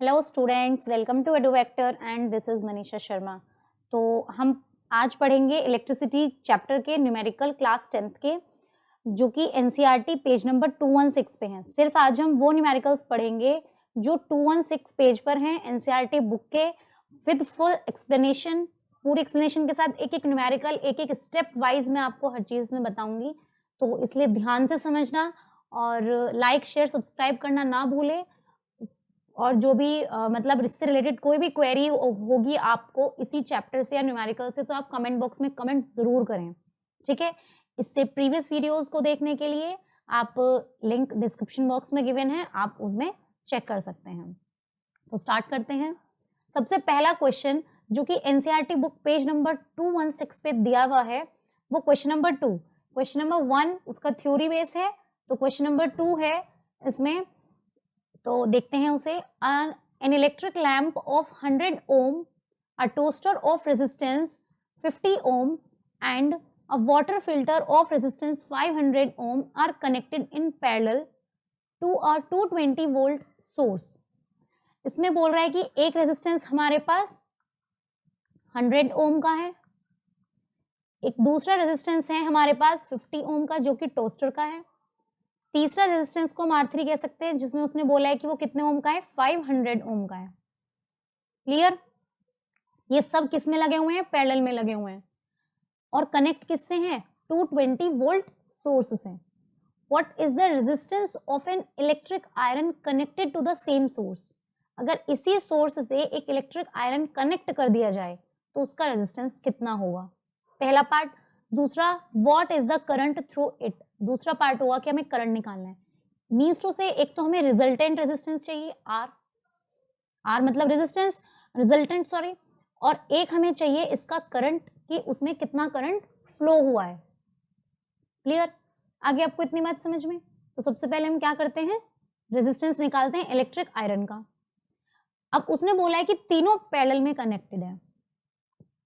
Hello students, welcome to Eduvector and this is Manisha Sharma. तो हम आज पढ़ेंगे इलेक्ट्रिसिटी चैप्टर के न्यूमेरिकल क्लास 10th के, जो कि एनसीईआरटी पेज नंबर 216 पे हैं। सिर्फ आज हम वो न्यूमेरिकल्स पढ़ेंगे जो 216 पेज पर हैं एनसीईआरटी बुक के, विद फुल एक्सप्लेनेशन, पूरी एक्सप्लेनेशन के साथ एक एक न्यूमेरिकल, एक एक स्टेप वाइज मैं आपको हर चीज़ में बताऊंगी। तो इसलिए ध्यान से समझना और लाइक शेयर सब्सक्राइब करना ना भूलें। और जो भी मतलब इससे रिलेटेड कोई भी क्वेरी होगी आपको इसी चैप्टर से या न्यूमेरिकल से, तो आप कमेंट बॉक्स में कमेंट जरूर करें, ठीक है। इससे प्रीवियस वीडियोस को देखने के लिए आप लिंक डिस्क्रिप्शन बॉक्स में गिवन है, आप उसमें चेक कर सकते हैं। तो स्टार्ट करते हैं। सबसे पहला क्वेश्चन जो कि एनसीईआरटी बुक पेज नंबर 216 पे दिया हुआ है, वो क्वेश्चन नंबर 2। क्वेश्चन नंबर 1 उसका थ्योरी बेस है, तो क्वेश्चन नंबर 2 है इसमें। तो देखते हैं उसे। An electric lamp of 100 ohm, a toaster of resistance 50 ohm and a water filter of resistance 500 ohm are connected in parallel to a 220 volt source. इसमें बोल रहा है कि एक रेजिस्टेंस हमारे पास 100 ओम का है, एक दूसरा रेजिस्टेंस है हमारे पास 50 ओम का जो कि टोस्टर का है, तीसरा रेजिस्टेंस को हम R3 कह सकते हैं जिसमें उसने बोला है कि वो कितने ओम का है, 500 ओम का है। क्लियर? ये सब किस में लगे हुए हैं, पैरेलल में लगे हुए हैं। और कनेक्ट किससे हैं, 220 वोल्ट सोर्स से। What is the resistance of an electric iron connected to the same source. अगर इसी सोर्स से एक इलेक्ट्रिक आयरन कनेक्ट कर दिया जाए तो उसका रेजिस्टेंस कितना होगा, पहला पार्ट। दूसरा, what is the current through it, दूसरा पार्ट हुआ कि हमें करंट निकालना है। मीन्स टू से, एक तो हमें रिजल्टेंट रेजिस्टेंस चाहिए आर मतलब रेजिस्टेंस, रिजल्टेंट सॉरी, और एक हमें चाहिए इसका करंट कि उसमें कितना करंट फ्लो हुआ है। क्लियर? आगे आपको इतनी बात समझ में? तो सबसे पहले हम क्या करते हैं, रेजिस्टेंस निकालते हैं इलेक्ट्रिक आयरन का। अब उसने बोला है कि तीनों पैरेलल में कनेक्टेड है,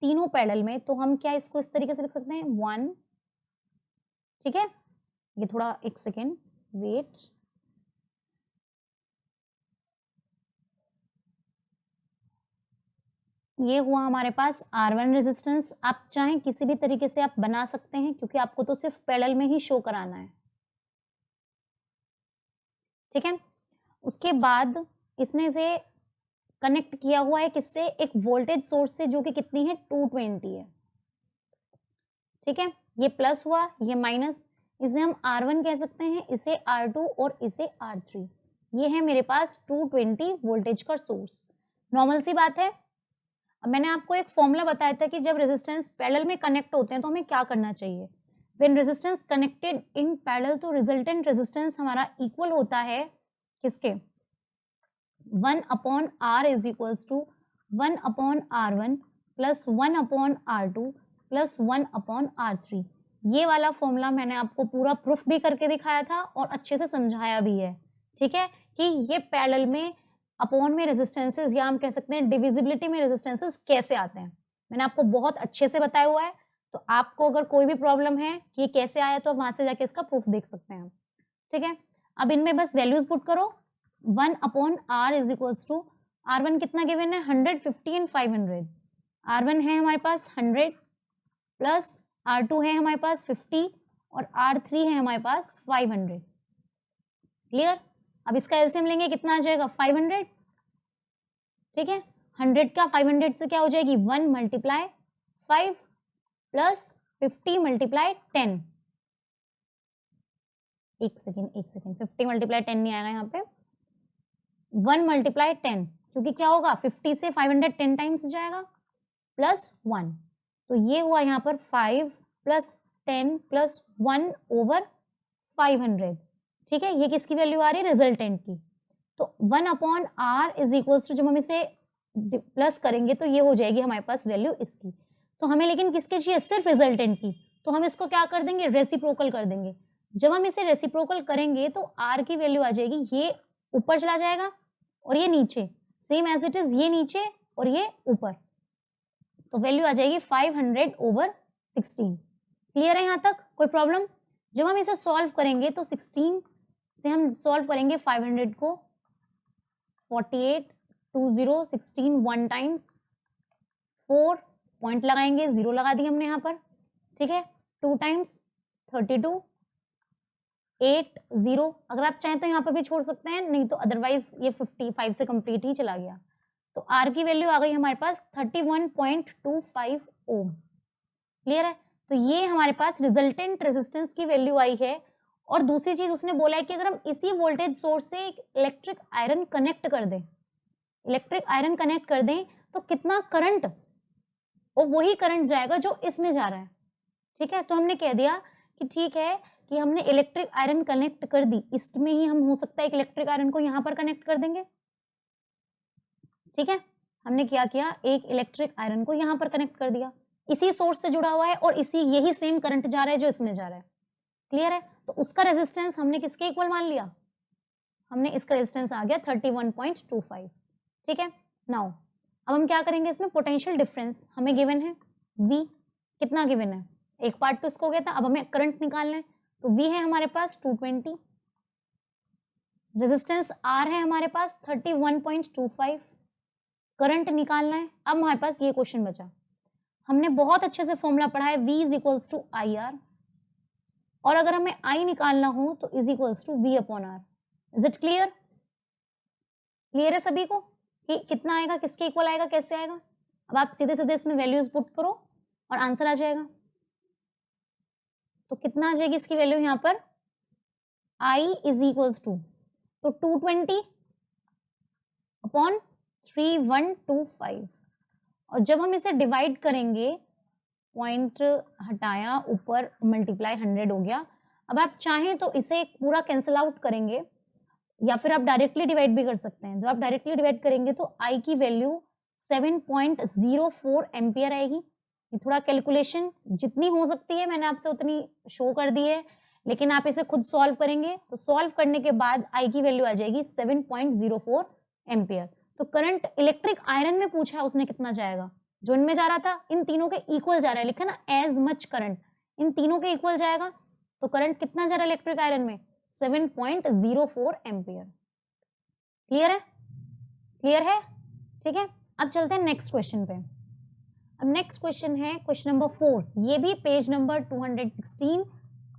तीनों पैरेलल में, तो हम क्या इसको इस तरीके से लिख सकते हैं 1, ठीक है। ये थोड़ा एक सेकेंड वेट, ये हुआ हमारे पास R1 रेजिस्टेंस। आप चाहें किसी भी तरीके से आप बना सकते हैं क्योंकि आपको तो सिर्फ पैरेलल में ही शो कराना है, ठीक है। उसके बाद इसने से कनेक्ट किया हुआ है किससे, एक वोल्टेज सोर्स से जो कि कितनी है, 220 है, ठीक है। ये प्लस हुआ, ये माइनस, इसे हम R1 कह सकते हैं, इसे R2 और इसे R3। ये है मेरे पास 220 वोल्टेज का सोर्स। नॉर्मल सी बात है। अब मैंने आपको एक फॉर्मूला बताया था कि जब रेजिस्टेंस पैरेलल में कनेक्ट होते हैं तो हमें क्या करना चाहिए। When resistance connected in parallel, तो रिजल्टेंट रेजिस्टेंस हमारा इक्वल होता है किसके, 1/R is equals to 1/R1 plus 1/R2 plus 1/R3। ये वाला फॉर्मूला मैंने आपको पूरा प्रूफ भी करके दिखाया था और अच्छे से समझाया भी है, ठीक है, कि ये पैरेलल में अपॉन में रेजिस्टेंसेस, या हम कह सकते हैं डिविजिबिलिटी में रेजिस्टेंसेस कैसे आते हैं, मैंने आपको बहुत अच्छे से बताया हुआ है। तो आपको अगर कोई भी प्रॉब्लम है कि ये कैसे आया, तो वहां से जाके इसका प्रूफ देख सकते हैं, ठीक है। अब इनमें बस वैल्यूज पुट करो। 1/R is equals to, R1 कितना गिवन है, 100, 50 एंड 500। R1 है हमारे पास 100 प्लस R2 है हमारे पास 50 और R3 है हमारे पास 500। क्लियर? अब इसका एलसीएम लेंगे, कितना आ जाएगा, 500, ठीक है। 100 का 500 से क्या हो जाएगी, 1 मल्टीप्लाई 5 प्लस 50 मल्टीप्लाई 10। एक सेकेंड 50 मल्टीप्लाई 10 नहीं आएगा यहाँ पे, 1 मल्टीप्लाई 10, क्योंकि क्या होगा, 50 से 500 10 टाइम्स जाएगा, प्लस 1। तो ये हुआ यहाँ पर 5 प्लस 10 प्लस 1 ओवर 500, ठीक है। ये किसकी वैल्यू आ रही है, रिजल्टेंट की। तो 1/R इज इक्वल्स टू, जब हम इसे प्लस करेंगे तो ये हो जाएगी हमारे पास वैल्यू इसकी। तो हमें लेकिन किसके चाहिए, सिर्फ रिजल्टेंट की। तो हम इसको क्या कर देंगे, रेसिप्रोकल कर देंगे। जब हम इसे रेसिप्रोकल करेंगे तो R की वैल्यू आ जाएगी, ये ऊपर चला जाएगा और ये नीचे, सेम एज इट इज, ये नीचे और ये ऊपर, तो वैल्यू आ जाएगी 500 ओवर 16। क्लियर है यहाँ तक, कोई प्रॉब्लम? जब हम इसे सॉल्व करेंगे तो 16 से हम सॉल्व करेंगे 500 को, 48 2 0 16 1 टाइम्स 4 पॉइंट लगाएंगे, 0 लगा दी हमने यहाँ पर, ठीक है। 2 टाइम्स 32 8 0, अगर आप चाहें तो यहाँ पर भी छोड़ सकते हैं, नहीं तो अदरवाइज ये 55 से कंप्लीट ही चला गया। तो आर की वैल्यू आ गई हमारे पास 31.25 ओम। क्लियर है? तो ये हमारे पास रिजल्टेंट रेजिस्टेंस की वैल्यू आई है। और दूसरी चीज उसने बोला है कि अगर हम इसी वोल्टेज सोर्स से एक इलेक्ट्रिक आयरन कनेक्ट कर दें, तो कितना करंट, और वही करंट जाएगा जो इसमें जा रहा है, ठीक है। तो हमने कह दिया कि ठीक है कि हमने इलेक्ट्रिक आयरन कनेक्ट कर दी, इसमें ही हम हो सकता है एक इलेक्ट्रिक आयरन को यहां पर कनेक्ट कर देंगे, ठीक है। हमने क्या किया, एक इलेक्ट्रिक आयरन को यहां पर कनेक्ट कर दिया, इसी सोर्स से जुड़ा हुआ है और इसी यही सेम करंट जा रहा है जो इसमें जा रहा है। क्लियर है? तो उसका रेजिस्टेंस हमने किसके इक्वल मान लिया, हमने इसका रेजिस्टेंस आ गया 31.25, ठीक है। नाउ अब हम क्या करेंगे, इसमें पोटेंशियल डिफरेंस हमें गिवन है V, कितना गिवन है, एक पार्ट तो इसको हो गया था, अब हमें करंट निकालना है। तो V है हमारे पास 220, रेजिस्टेंस R है हमारे पास 31.25, करंट निकालना है। अब हमारे पास ये क्वेश्चन बचा, हमने बहुत अच्छे से फॉर्मूला पढ़ा है, V is equals to IR, और अगर हमें I निकालना हो तो is equals to V upon R। Is it clear? Clear है सभी को कि कितना आएगा, किसके इक्वल आएगा, कैसे आएगा? अब आप सीधे सीधे इसमें वैल्यूज पुट करो और आंसर आ जाएगा। तो कितना आ जाएगी इसकी वैल्यू यहाँ पर, I इज इक्वल्स टू, तो 220 अपॉन 3125, और जब हम इसे डिवाइड करेंगे, पॉइंट हटाया, ऊपर मल्टीप्लाई 100 हो गया। अब आप चाहें तो इसे पूरा कैंसिल आउट करेंगे या फिर आप डायरेक्टली डिवाइड भी कर सकते हैं। जब आप डायरेक्टली डिवाइड करेंगे तो I की वैल्यू 7.04 एम्पियर आएगी। ये थोड़ा कैलकुलेशन जितनी हो सकती है मैंने आपसे उतनी शो कर दी है, लेकिन आप इसे खुद सॉल्व करेंगे तो सॉल्व करने के बाद I की वैल्यू आ जाएगी 7.04 एम्पियर। तो करंट इलेक्ट्रिक आयरन में पूछा है उसने कितना जाएगा, जो इनमें जा रहा था इन तीनों के इक्वल जा रहा है, लिखा ना एज मच करंट, इन तीनों के इक्वल जाएगा। तो करंट कितना जा रहा है इलेक्ट्रिक आयरन में, 7.04 एम्पियर। क्लियर है? क्लियर है, ठीक है। अब चलते हैं नेक्स्ट क्वेश्चन पे। अब नेक्स्ट क्वेश्चन है क्वेश्चन नंबर 4, ये भी पेज नंबर 216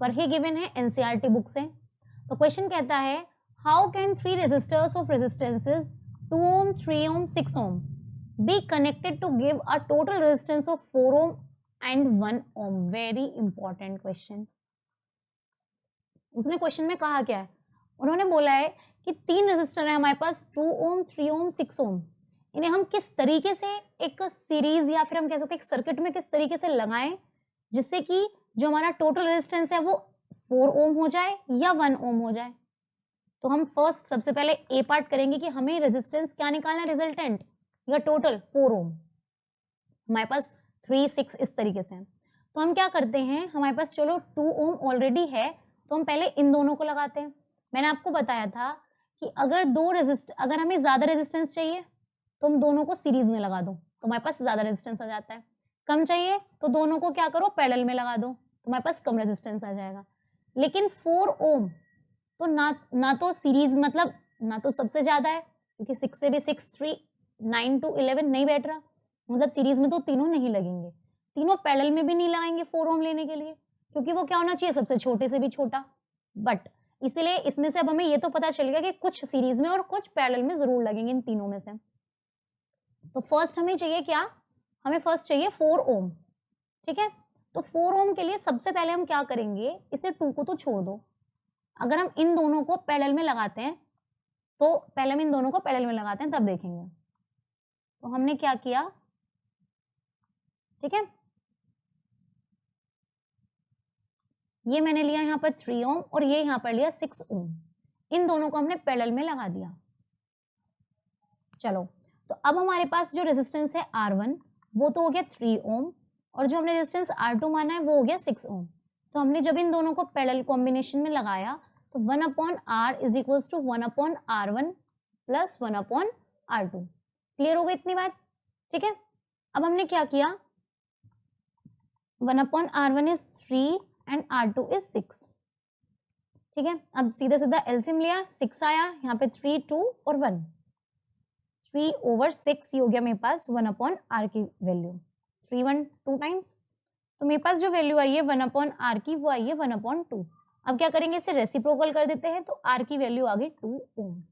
पर ही गिवन है, एनसीईआरटी बुक से। तो क्वेश्चन कहता है, how can 3 resistors of resistances 2 ohm, 3 ohm, 6 ohm be connected to give a total resistance of 4 ohm and 1 ohm? Very important question. उसने क्वेश्चन में कहा क्या है, उन्होंने बोला है कि 3 रेजिस्टर है हमारे पास, 2 ohm, 3 ohm, 6 ohm, इन्हें हम किस तरीके से एक सीरीज या फिर हम कह सकते हैं एक सर्किट में किस तरीके से लगाएं जिससे कि जो हमारा टोटल रेजिस्टेंस है वो 4 ohm हो जाए या 1 ohm हो जाए। तो हम फर्स्ट सबसे पहले ए पार्ट करेंगे कि हमें रेजिस्टेंस क्या निकालना है, रिजल्टेंट या टोटल 4 ohm, हमारे पास 3 6 इस तरीके से है। तो हम क्या करते हैं, हमारे पास चलो 2 ohm ऑलरेडी है, तो हम पहले इन दोनों को लगाते हैं। मैंने आपको बताया था कि अगर हमें ज्यादा रेजिस्टेंस चाहिए तो हम दोनों को सीरीज में लगा दो तो हमारे पास ज्यादा रेजिस्टेंस आ जाता है, कम चाहिए तो दोनों को क्या करो, पैरेलल में लगा दो तो हमारे पास कम रेजिस्टेंस आ जाएगा। लेकिन 4 ohm तो ना तो सीरीज मतलब ना तो सबसे ज्यादा है, क्योंकि 6 से भी 6 3 9 to 11 नहीं बैठ रहा, मतलब सीरीज में तो तीनों नहीं लगेंगे, तीनों पैरेलल में भी नहीं लगाएंगे 4 ohm लेने के लिए, क्योंकि वो क्या होना चाहिए, सबसे छोटे से भी छोटा। बट इसीलिए इसमें से अब हमें ये तो पता चल गया कि कुछ सीरीज में और कुछ पैरेलल में जरूर लगेंगे इन तीनों में से। तो फर्स्ट हमें चाहिए क्या, हमें फर्स्ट चाहिए 4 ohm, ठीक है। तो 4 ohm के लिए सबसे पहले हम क्या करेंगे, इसे 2 को तो छोड़ दो, अगर हम इन दोनों को पैरेलल में लगाते हैं तो पहले हम इन दोनों को पैरेलल में लगाते हैं तब देखेंगे। तो हमने क्या किया, ठीक है, ये मैंने लिया यहाँ पर 3 ohm और ये यहाँ पर लिया 6 ohm, इन दोनों को हमने पैरेलल में लगा दिया। चलो, तो अब हमारे पास जो रेजिस्टेंस है R1 वो तो हो गया 3 ohm और जो हमने रेजिस्टेंस R2 माना है वो हो गया 6 ohm। तो हमने जब इन दोनों को पैरेलल कॉम्बिनेशन में लगाया तो 1/R is equals to 1/R1 plus 1/R2। Clear हो गई इतनी बात, ठीक है। अब हमने क्या किया, 1/R1 is 3 and R2 is 6, ठीक है। अब सीधा सीधा एलसीएम लिया, 6 आया यहाँ पे, 3 2 और 1, 3/6 ये हो गया मेरे पास 1/r की वैल्यू, 3 1 2 टाइम्स, तो मेरे पास जो वैल्यू आई है 1/r की वो आई है 1/2। अब क्या करेंगे, इसे रेसिप्रोकल कर देते हैं, तो r की वैल्यू आ गई 2 ओम।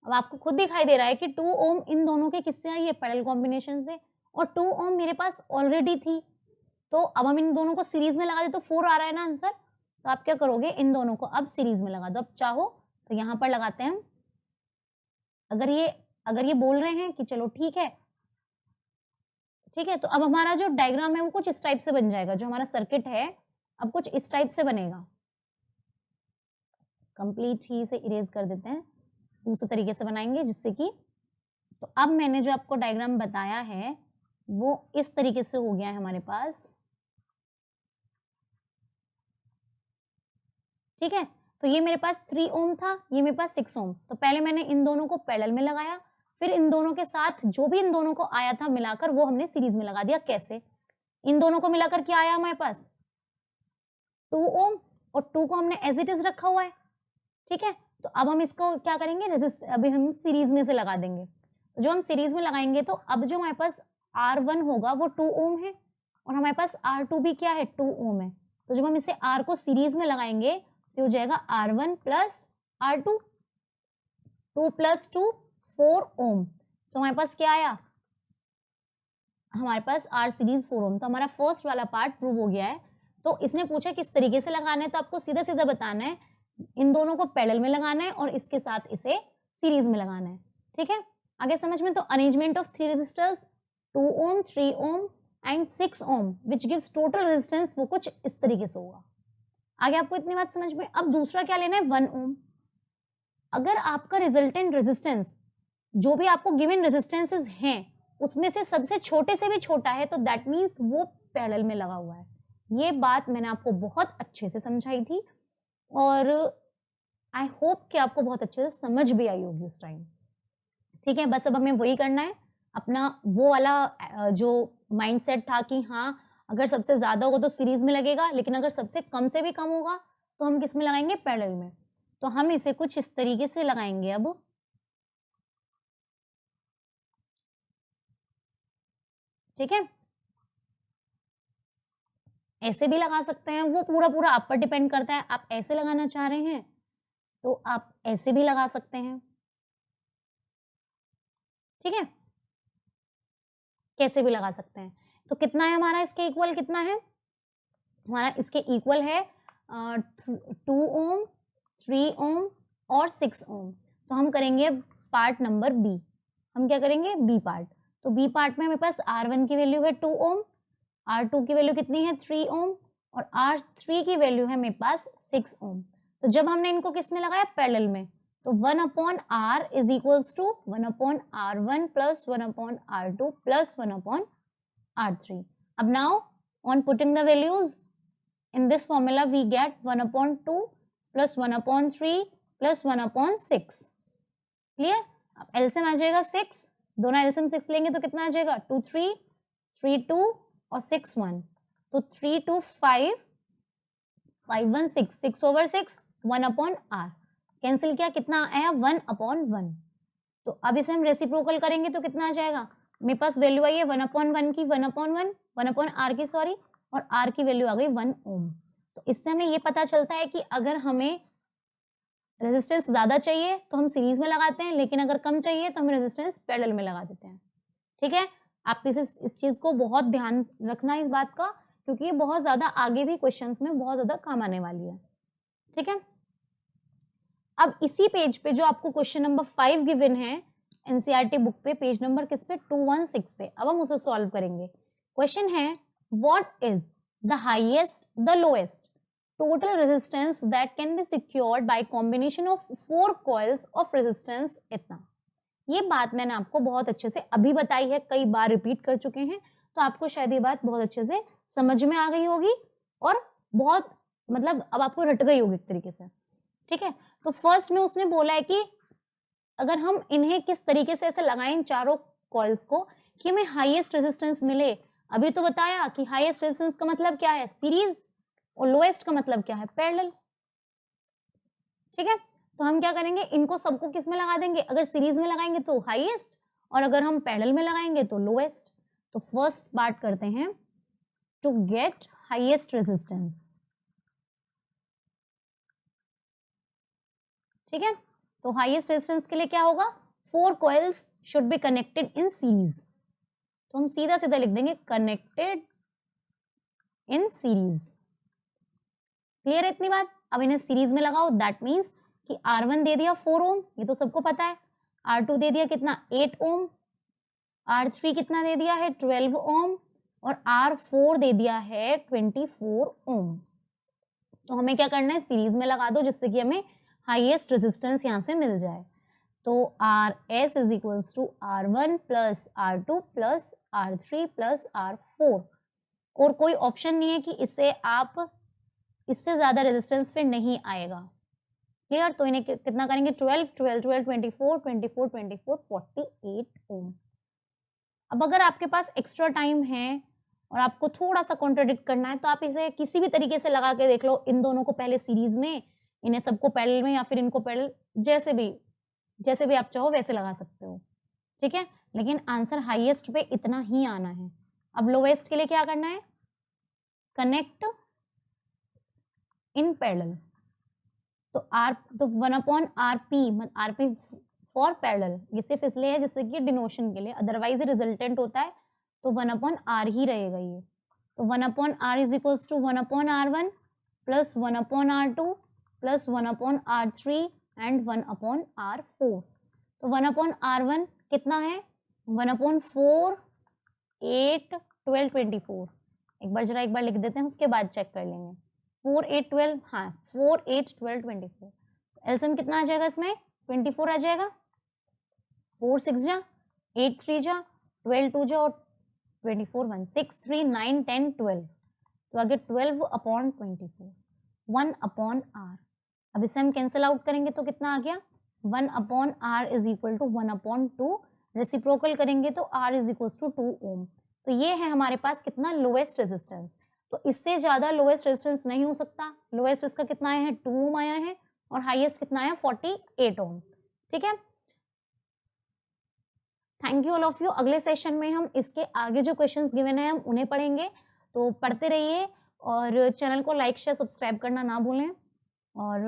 अब आपको खुद दिखाई दे रहा है कि 2 ओम इन दोनों के किससे आई है, पैरेलल कॉम्बिनेशन से, और 2 ओम मेरे पास ऑलरेडी थी, तो अब हम इन दोनों को सीरीज में लगा दे तो 4 आ रहा है ना आंसर। तो आप क्या करोगे, इन दोनों को अब सीरीज में लगा दो। अब चाहो तो यहाँ पर लगाते हैं हम, अगर ये बोल रहे हैं कि चलो ठीक है, तो अब हमारा जो डायग्राम है वो कुछ इस टाइप से बन जाएगा, जो हमारा सर्किट है अब कुछ इस टाइप से बनेगा। कंप्लीट ही से इरेज कर देते हैं, दूसरे तरीके से बनाएंगे जिससे कि, तो अब मैंने जो आपको डायग्राम बताया है वो इस तरीके से हो गया है हमारे पास, ठीक है। तो ये मेरे पास 3 ओम था, ये मेरे पास 6 ओम, तो पहले मैंने इन दोनों को पैरेलल में लगाया, फिर इन दोनों के साथ जो भी इन दोनों को आया था मिलाकर वो हमने सीरीज में लगा दिया। कैसे, इन दोनों को मिलाकर क्या आया हमारे पास 2 ओम, और 2 को हमने एज इट इज रखा हुआ है, ठीक है। तो अब हम इसको क्या करेंगे, अभी हम सीरीज में से लगा देंगे, तो जो हम सीरीज में लगाएंगे तो अब जो हमारे पास R1 होगा वो 2 ओम है, और हमारे पास R2 भी क्या है 2 ओम है, तो जब हम इसे R को सीरीज में लगाएंगे तो हो जाएगा R1 प्लस R2, 2 + 2 4 ओम, तो हमारे पास क्या आया, हमारे पास R सीरीज 4 ओम। तो हमारा फर्स्ट वाला पार्ट प्रूव हो गया है। तो इसने पूछा किस तरीके से लगाना है, तो आपको सीधा सीधा बताना है, इन दोनों को पैरेलल में लगाना है और इसके साथ इसे सीरीज में लगाना है, ठीक है। आगे समझ में, तो arrangement of 3 resistors 2 ohm 3 ohm and 6 ohm which gives total resistance, वो कुछ इस तरीके से होगा। आगे आपको इतनी बात समझ में। अब दूसरा क्या लेना है 1 ओम। अगर आपका रिजल्टेंट रेजिस्टेंस जो भी आपको गिवन रेजिस्टेंसेस हैं उसमें से सबसे छोटे से भी छोटा है, तो दैट मीन्स वो पैरेलल में लगा हुआ है। ये बात मैंने आपको बहुत अच्छे से समझाई थी और आई होप कि आपको बहुत अच्छे से समझ भी आई होगी उस टाइम, ठीक है। बस अब हमें वही करना है, अपना वो वाला जो माइंडसेट था कि हाँ अगर सबसे ज्यादा होगा तो सीरीज में लगेगा, लेकिन अगर सबसे कम से भी कम होगा तो हम किस में लगाएंगे, पैरेलल में। तो हम इसे कुछ इस तरीके से लगाएंगे अब, ठीक है। ऐसे भी लगा सकते हैं, वो पूरा पूरा आप पर डिपेंड करता है, आप ऐसे लगाना चाह रहे हैं तो आप ऐसे भी लगा सकते हैं, ठीक है, कैसे भी लगा सकते हैं। तो कितना है हमारा, इसके इक्वल कितना है हमारा, इसके इक्वल है 2 ओम 3 ओम और 6 ओम। तो हम करेंगे पार्ट नंबर बी, हम क्या करेंगे बी पार्ट। तो बी पार्ट में हमारे पास R1 की वैल्यू है 2 ओम, R2 की वैल्यू कितनी है 3 ओम और R3 की वैल्यू है मेरे पास 6 ओम। तो जब हमने इनको किस में लगाया, पैरेलल में, तो 1/R is equals to 1/R1 plus 1/R2 plus 1/R3। अब now on putting the values in this formula we get 1/2 plus 1/3 plus 1/6। Clear. अब एलसीएम आ जाएगा 6, दोनों एलसीएम 6 लेंगे तो कितना आ जाएगा 2 3 3 2 और 6 1, तो 3 2 5 5 1 6 6/6 1/R कैंसिल किया, कितना आया 1/1। तो अब इसे हम रेसिप्रोकल करेंगे तो कितना आ जाएगा, मेरे पास वैल्यू आई है 1/1 की 1/R की सॉरी, और R की वैल्यू आ गई 1 ओम। तो इससे हमें ये पता चलता है कि अगर हमें रेजिस्टेंस ज्यादा चाहिए तो हम सीरीज में लगाते हैं, लेकिन अगर कम चाहिए तो हम रेजिस्टेंस पैरेलल में लगा देते हैं, ठीक है। आप इस चीज को बहुत ध्यान रखना इस बात का, क्योंकि ये बहुत ज्यादा आगे भी क्वेश्चंस में बहुत ज्यादा काम आने वाली है, ठीक है। अब इसी पेज पे जो आपको क्वेश्चन नंबर 5 गिवन है एनसीईआरटी बुक पे, पेज नंबर किस पे 216 पे, अब हम उसे सॉल्व करेंगे। क्वेश्चन है what is the highest the lowest total resistance that can be secured by combination of 4 coils of resistance इतना। ये बात मैंने आपको बहुत अच्छे से अभी बताई है, कई बार रिपीट कर चुके हैं, तो आपको शायद ये बात बहुत अच्छे से समझ में आ गई होगी और बहुत मतलब अब आपको रट गई होगी एक तरीके से, ठीक है। तो फर्स्ट में उसने बोला है कि अगर हम इन्हें किस तरीके से ऐसे लगाएं इन चारों कॉइल्स को कि हमें हाईएस्ट रेजिस्टेंस मिले। अभी तो बताया कि हाईएस्ट रेजिस्टेंस का मतलब क्या है सीरीज, और लोएस्ट का मतलब क्या है पैरेलल, ठीक है। तो हम क्या करेंगे, इनको सबको किस में लगा देंगे, अगर सीरीज में लगाएंगे तो हाईएस्ट, और अगर हम पैरेलल में लगाएंगे तो लोएस्ट। तो फर्स्ट पार्ट करते हैं, टू गेट हाईएस्ट रेजिस्टेंस। ठीक है, तो हाईएस्ट रेजिस्टेंस के लिए क्या होगा, 4 coils should be connected in series. तो हम सीधा सीधा लिख देंगे कनेक्टेड इन सीरीज। क्लियर है इतनी बात। अब इन्हें सीरीज में लगाओ, दैट मीन्स कि R1 दे दिया 4 ओम, ये तो सबको पता है। R2 दे दिया कितना, 8 ओम। R3 कितना दे दिया है, 12 ओम। और R4 दे दिया है 24 ओम। तो हमें क्या करना है, सीरीज में लगा दो, जिससे कि हमें हाईएस्ट रेजिस्टेंस यहां से मिल जाए। तो RS is equals to R1 plus R2 plus R3 plus R4। और कोई ऑप्शन नहीं है कि इससे ज्यादा रेजिस्टेंस फिर नहीं आएगा। क्लियर। तो इन्हें कितना करेंगे, 12 12 12 24 24 24 48 ओम। अब अगर आपके पास एक्स्ट्रा टाइम है और आपको थोड़ा सा कॉन्ट्रडिक्ट करना है, तो आप इसे किसी भी तरीके से लगा के देख लो, इन दोनों को पहले सीरीज में, इन्हें सबको पैरेलल में, या फिर इनको पैरेलल, जैसे भी आप चाहो वैसे लगा सकते हो। ठीक है, लेकिन आंसर हाईएस्ट पे इतना ही आना है। अब लोवेस्ट के लिए क्या करना है, कनेक्ट इन पैरेलल। तो 1/RP, RP फॉर पैरेलल, ये सिर्फ इसलिए है जिससे कि डिनोशन के लिए, अदरवाइज रिजल्टेंट होता है तो 1/R ही रहेगा ये। तो 1/R is equals to 1/R1 plus 1/R2 plus 1/R3 and 1/R4। तो 1/R1 कितना है, 1/4 8 12 24। एक बार लिख देते हैं, उसके बाद चेक कर लेंगे। 4 8 12, हाँ 4 8 12 24। एलसीएम कितना आ जाएगा इसमें, 24 आ जाएगा। 4 6 जा, 8 3 जा, 12 2 जा, और 24 1 6 3 9 10 12। तो आगे 12/24, 1/R। अब इसे हम कैंसिल आउट करेंगे तो कितना आ गया, 1/R is equal to 1/2। Reciprocal करेंगे तो R इज इक्वल टू 2 ओम। तो ये है हमारे पास कितना, लोएस्ट रेजिस्टेंस। तो इससे ज्यादा लोएस्ट रेजिस्टेंस नहीं हो सकता। लोएस्ट इसका कितना आया है, 2 ओम आया है, और हाईएस्ट कितना आया, 48 ओम। ठीक है, thank you all of you. अगले सेशन में हम इसके आगे जो क्वेश्चंस गिवन है हम उन्हें पढ़ेंगे। तो पढ़ते रहिए, और चैनल को लाइक शेयर सब्सक्राइब करना ना भूलें। और